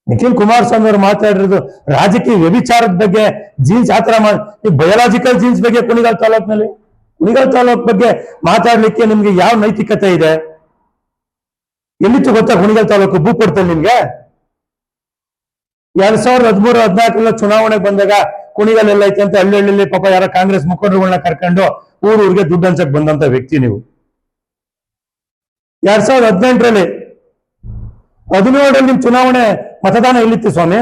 ನಿಖಿಲ್ ಕುಮಾರಸ್ವಾಮಿ ಅವರು ಮಾತಾಡಿರೋದು ರಾಜಕೀಯ ವ್ಯಭಿಚಾರದ ಬಗ್ಗೆ, ಜೀನ್ಸ್ ಆತರ ಬಯೋಲಾಜಿಕಲ್ ಜೀನ್ಸ್ ಬಗ್ಗೆ ಕುಣಿಗಲ್ ತಾಲೂಕಿನಲ್ಲಿ, ಕುಣಿಗಲ್ ತಾಲೂಕ್ ಬಗ್ಗೆ ಮಾತಾಡ್ಲಿಕ್ಕೆ ನಿಮ್ಗೆ ಯಾವ ನೈತಿಕತೆ ಇದೆ? ಎಲ್ಲಿತ್ತು ಗೊತ್ತಾ ಕುಣಿಗಲ್ ತಾಲೂಕು ಭೂಪಡ್ತಲ್ಲಿ ನಿಮ್ಗೆ? 2013-14 ಚುನಾವಣೆಗೆ ಬಂದಾಗ ಕುಣಿಗಲ್ ಎಲ್ಲ ಐತೆ ಅಂತ ಹಳ್ಳಿ ಪಾಪ ಯಾರ ಕಾಂಗ್ರೆಸ್ ಮುಖಂಡರುಗಳನ್ನ ಕರ್ಕೊಂಡು ಊರಿಗೆ ದುಡ್ಡು ಹಂಚಕ್ ಬಂದಂತ ವ್ಯಕ್ತಿ ನೀವು. 2018ರಲ್ಲಿ 17ರಲ್ಲಿ ನಿಮ್ ಚುನಾವಣೆ ಮತದಾನ ಎಲ್ಲಿತ್ತು ಸ್ವಾಮಿ?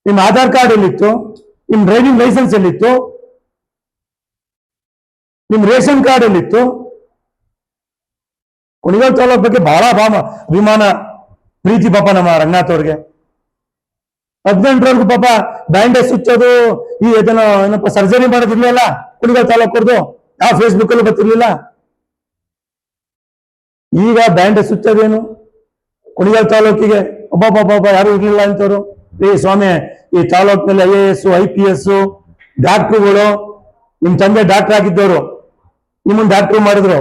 ನಿಮ್ ಆಧಾರ್ ಕಾರ್ಡ್ ಎಲ್ಲಿತ್ತು? ನಿಮ್ ಡ್ರೈವಿಂಗ್ ಲೈಸೆನ್ಸ್ ಎಲ್ಲಿತ್ತು? ನಿಮ್ ರೇಷನ್ ಕಾರ್ಡ್ ಎಲ್ಲಿತ್ತು? ಕುಣಿಗಲ್ ತಾಲೂಕ್ ಬಗ್ಗೆ ಬಹಳ ಅಭಿಮಾನ, ಪ್ರೀತಿ ಪಾಪ ನಮ್ಮ ರಂಗನಾಥ್ ಅವ್ರಿಗೆ. 18ರವರೆಗೂ ಪಾಪ ಬ್ಯಾಂಡೇಜ್ ಸುಚ್ಚೋದು, ಈ ಏನಪ್ಪ ಸರ್ಜರಿ ಮಾಡೋದಿರ್ಲಿಲ್ಲ ಕುಣಿಗಲ್ ತಾಲೂಕವ್ರದ್ದು, ಯಾವ ಫೇಸ್ಬುಕ್ ಅಲ್ಲೂ ಗೊತ್ತಿರ್ಲಿಲ್ಲ. ಈಗ ಬ್ಯಾಂಡೇಜ್ ಸುಚ್ಚೋದೇನು ಕುಣಿಗಲ್ ತಾಲೂಕಿಗೆ? ಒಬ್ಬ ಯಾರು ಇರ್ಲಿಲ್ಲ ಅಂತವ್ರು. ಈ ಸ್ವಾಮಿ, ಈ ತಾಲೂಕಿನಲ್ಲಿ IAS, IPS ಡಾಕ್ಟ್ರುಗಳು, ನಿಮ್ ತಂದೆ ಡಾಕ್ಟರ್ ಆಗಿದ್ದವರು, ನಿಮ್ಮನ್ನ ಡಾಕ್ಟರ್ ಮಾಡಿದ್ರು,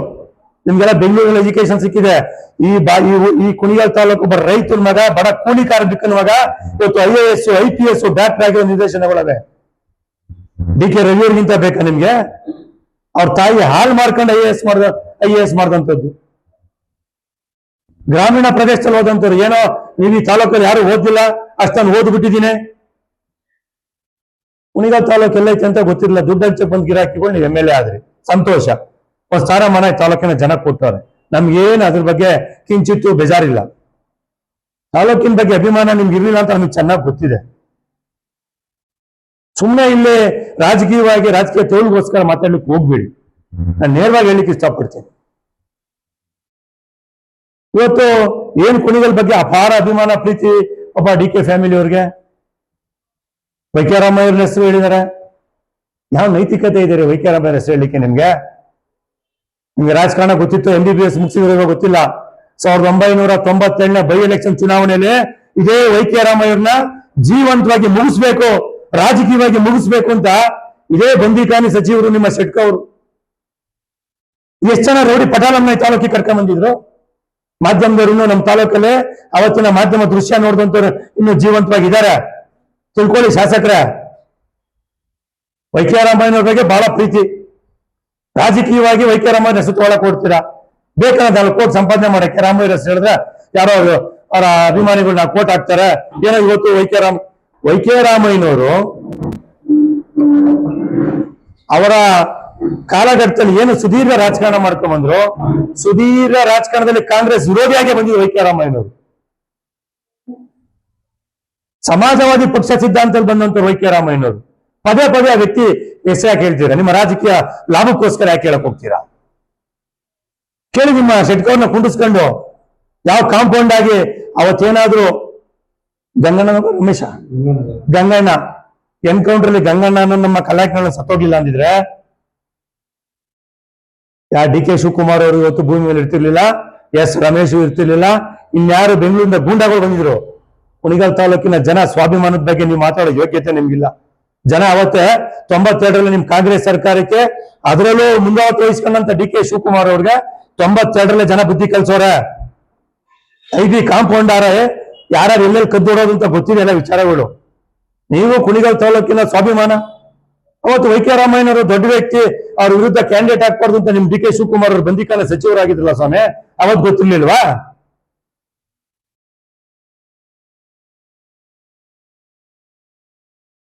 ನಿಮ್ಗೆಲ್ಲ ಬೆಂಗಳೂರಲ್ಲಿ ಎಜುಕೇಶನ್ ಸಿಕ್ಕಿದೆ. ಈ ಕುಣಿಗಲ್ ತಾಲೂಕು ಒಬ್ಬ ರೈತರ ಮಗ, ಬಡ ಕೂಲಿ ಕಾರ್ಮಿಕನ ಮಗ ಇವತ್ತು IAS, IPS ಡಾಕ್ಟರ್ ಆಗಿರೋ ನಿರ್ದೇಶನಗಳವೆ. DK ರವಿಯವ್ರಿಗಿಂತ ಬೇಕಾ ನಿಮ್ಗೆ? ಅವ್ರ ತಾಯಿ ಹಾಳು ಮಾಡ್ಕೊಂಡು IAS ಮಾಡ್ದಂಥದ್ದು. ಗ್ರಾಮೀಣ ಪ್ರದೇಶದಲ್ಲಿ ಹೋದಂತವ್ರು, ಏನೋ ನೀವು ಈ ತಾಲೂಕಲ್ಲಿ ಯಾರು ಓದಿಲ್ಲ, ಅಷ್ಟನ್ನು ಓದ್ಬಿಟ್ಟಿದ್ದೀನಿ. ಕುಣಿಗಲ್ ತಾಲೂಕು ಎಲ್ಲೈತೆ ಅಂತ ಗೊತ್ತಿರಲಿಲ್ಲ, ದುಡ್ಡು ಹಂಚಕ್ ಬಂದ್ ಗಿರಾಕಿಗಳು ನೀವು MLA ಆದ್ರಿ, ಸಂತೋಷ. ಒಂದು ಸ್ಥಾನಮಾನ ತಾಲೂಕಿನ ಜನ ಕೊಟ್ಟವ್ರೆ. ನಮ್ಗೇನು ಅದ್ರ ಬಗ್ಗೆ ಕಿಂಚಿತ್ತು ಬೇಜಾರಿಲ್ಲ. ತಾಲೂಕಿನ ಬಗ್ಗೆ ಅಭಿಮಾನ ನಿಮ್ಗೆ ಇರ್ಲಿಲ್ಲ ಅಂತ ನಮ್ಗೆ ಚೆನ್ನಾಗಿ ಗೊತ್ತಿದೆ. ಸುಮ್ಮನೆ ಇಲ್ಲಿ ರಾಜಕೀಯ ತೋಳ್ಗೋಸ್ಕರ ಮಾತಾಡ್ಲಿಕ್ಕೆ ಹೋಗ್ಬೇಡಿ. ನಾನು ನೇರವಾಗಿ ಹೇಳಲಿಕ್ಕೆ ಇಷ್ಟಪಡ್ತೀನಿ. ಇವತ್ತು ಏನ್ ಕುಣಿಗಲ್ ಬಗ್ಗೆ ಅಪಾರ ಅಭಿಮಾನ, ಪ್ರೀತಿ ಒಬ್ಬ DK ಫ್ಯಾಮಿಲಿ ಅವ್ರಿಗೆ. ವೈಕ್ಯರಾಮಯ್ಯವ್ರ ಹೆಸರು ಹೇಳಿದಾರೆ. ಯಾವ ನೈತಿಕತೆ ಇದೆ ರೀ ವೈಕ್ಯರಾಮಯ್ಯರ ಹೆಸರು ಹೇಳಲಿಕ್ಕೆ ನಿಮ್ಗೆ? ನಿಮ್ಗೆ ರಾಜಕಾರಣ ಗೊತ್ತಿತ್ತು, MBBS ಮುಗಿಸಿರೋ ಗೊತ್ತಿಲ್ಲ. 1997ನೇ ಬೈ ಎಲೆಕ್ಷನ್ ಚುನಾವಣೆಯಲ್ಲಿ ಇದೇ ವೈಕ್ಯರಾಮಯ್ಯವ್ರನ್ನ ಜೀವಂತವಾಗಿ ಮುಗಿಸ್ಬೇಕು, ರಾಜಕೀಯವಾಗಿ ಮುಗಿಸ್ಬೇಕು ಅಂತ ಇದೇ ಬಂದಿಖಾನಿ ಸಚಿವರು ನಿಮ್ಮ ಶೆಟ್ಕ ಅವರು ಎಷ್ಟು ಜನ ರೌಡಿ ಪಟಾಲಂನ ತಾಲೂಕಿಗೆ ಕರ್ಕೊಂಡ್ ಬಂದಿದ್ರು. ಮಾಧ್ಯಮದವರು ಇನ್ನು ನಮ್ಮ ತಾಲೂಕಲ್ಲೇ ಅವತ್ತಿನ ಮಾಧ್ಯಮ ದೃಶ್ಯ ನೋಡಿದಂತವ್ರು ಇನ್ನು ಜೀವಂತವಾಗಿದ್ದಾರೆ. ತಿಳ್ಕೊಳ್ಳಿ ಶಾಸಕರೇ, ವೈಕ್ಯರಾಮಯ್ಯನವ್ರ ಬಗ್ಗೆ ಬಹಳ ಪ್ರೀತಿ. ರಾಜಕೀಯವಾಗಿ ವೈಕ್ಯರಾಮಯ್ಯನ ಹೆಸರು ತೊಗೊಳಕ್ ಕೊಡ್ತೀರಾ? ಬೇಕಾದ ಕೋಟ್ ಸಂಪಾದನೆ ಮಾಡಕ್ಕೆ ರಾಮಯ್ಯ ಹೆಸರು ಹೇಳಿದ್ರೆ ಯಾರೋ ಅವರ ಅಭಿಮಾನಿಗಳನ್ನ ಕೋಟ್ ಹಾಕ್ತಾರೆ. ಏನೋ ಇವತ್ತು ವೈಕ್ಯರಾಮಯ್ಯನವರು ಅವರ ಕಾಲಘಟ್ಟದಲ್ಲಿ ಏನು ಸುದೀರ್ಘ ರಾಜಕಾರಣ ಮಾಡ್ಕೊಂಡ್ ಬಂದ್ರು. ಸುದೀರ್ಘ ರಾಜಕಾರಣದಲ್ಲಿ ಕಾಂಗ್ರೆಸ್ ವಿರೋಧಿಯಾಗಿ ಬಂದಿದ್ರು ವೈಕ್ಯರಾಮಯ್ಯನವರು. ಸಮಾಜವಾದಿ ಪಕ್ಷ ಸಿದ್ಧಾಂತದಲ್ಲಿ ಬಂದಂತ ವೈಕ್ಯರಾಮಯ್ಯನವರು ಪದೇ ಆ ವ್ಯಕ್ತಿ ಹೆಸರು ಯಾಕೆ ಹೇಳ್ತೀರಾ? ನಿಮ್ಮ ರಾಜಕೀಯ ಲಾಭಕ್ಕೋಸ್ಕರ ಯಾಕೆ ಹೇಳಕ್ ಹೋಗ್ತೀರಾ? ಕೇಳಿ ನಿಮ್ಮ ಶೆಟ್ಕವ್ರನ್ನ ಕುಂಡಿಸ್ಕೊಂಡು ಯಾವ ಕಾಂಪೌಂಡ್ ಆಗಿ ಅವತ್ತೇನಾದ್ರು ಗಂಗಣ್ಣ ಎನ್ಕೌಂಟರ್ ಅಲ್ಲಿ ಗಂಗಣ್ಣ ನಮ್ಮ ಕಲಾಕಿನ ಸತ್ತೋಗ್ಲಿಲ್ಲ ಅಂದಿದ್ರೆ DK ಶಿವಕುಮಾರ್ ಅವರು ಇವತ್ತು ಭೂಮಿ ಮೇಲೆ ಇರ್ತಿರ್ಲಿಲ್ಲ, S ರಮೇಶ್ ಇರ್ತಿರ್ಲಿಲ್ಲ, ಇನ್ಯಾರು ಬೆಂಗಳೂರಿಂದ ಗೂಂಡಾಗಳು ಬಂದಿದ್ರು. ಕುಣಿಗಲ್ ತಾಲೂಕಿನ ಜನ ಸ್ವಾಭಿಮಾನದ ಬಗ್ಗೆ ನೀವು ಮಾತಾಡೋ ಯೋಗ್ಯತೆ ನಿಮ್ಗಿಲ್ಲ. ಜನ ಅವತ್ತೇ 92ರಲ್ಲಿ ನಿಮ್ ಕಾಂಗ್ರೆಸ್ ಸರ್ಕಾರಕ್ಕೆ, ಅದರಲ್ಲೂ ಮುಂದಾವತ್ತು ವಹಿಸ್ಕೊಂಡಂತ DK ಶಿವಕುಮಾರ್ ಅವ್ರಿಗೆ 92ರಲ್ಲೇ ಜನ ಬುದ್ಧಿ ಕಲ್ಸೋರೆ. IB ಕಾಂಪೌಂಡ್ ಯಾರು ಎಲ್ಲೆಲ್ಲಿ ಕದ್ದೋಡೋದು ಅಂತ ಗೊತ್ತಿದೆ ಎಲ್ಲ ವಿಚಾರಗಳು. ನೀವು ಕುಣಿಗಲ್ ತಾಲೂಕಿನ ಸ್ವಾಭಿಮಾನ, ಅವತ್ತು ವೈಕ್ಯರಾಮಯ್ಯನವರು ದೊಡ್ಡ ವ್ಯಕ್ತಿ, ಅವ್ರ ವಿರುದ್ಧ ಕ್ಯಾಂಡಿಡೇಟ್ ಹಾಕ್ಬಾರ್ದು ಅಂತ ನಿಮ್ DK ಶಿವಕುಮಾರ್ ಅವರು ಬಂದಿಖಾನೆ ಸಚಿವರಾಗಿದ್ರಲ್ಲ ಸ್ವಾಮಿ, ಅವತ್ತು ಗೊತ್ತಿರ್ಲಿಲ್ವಾ?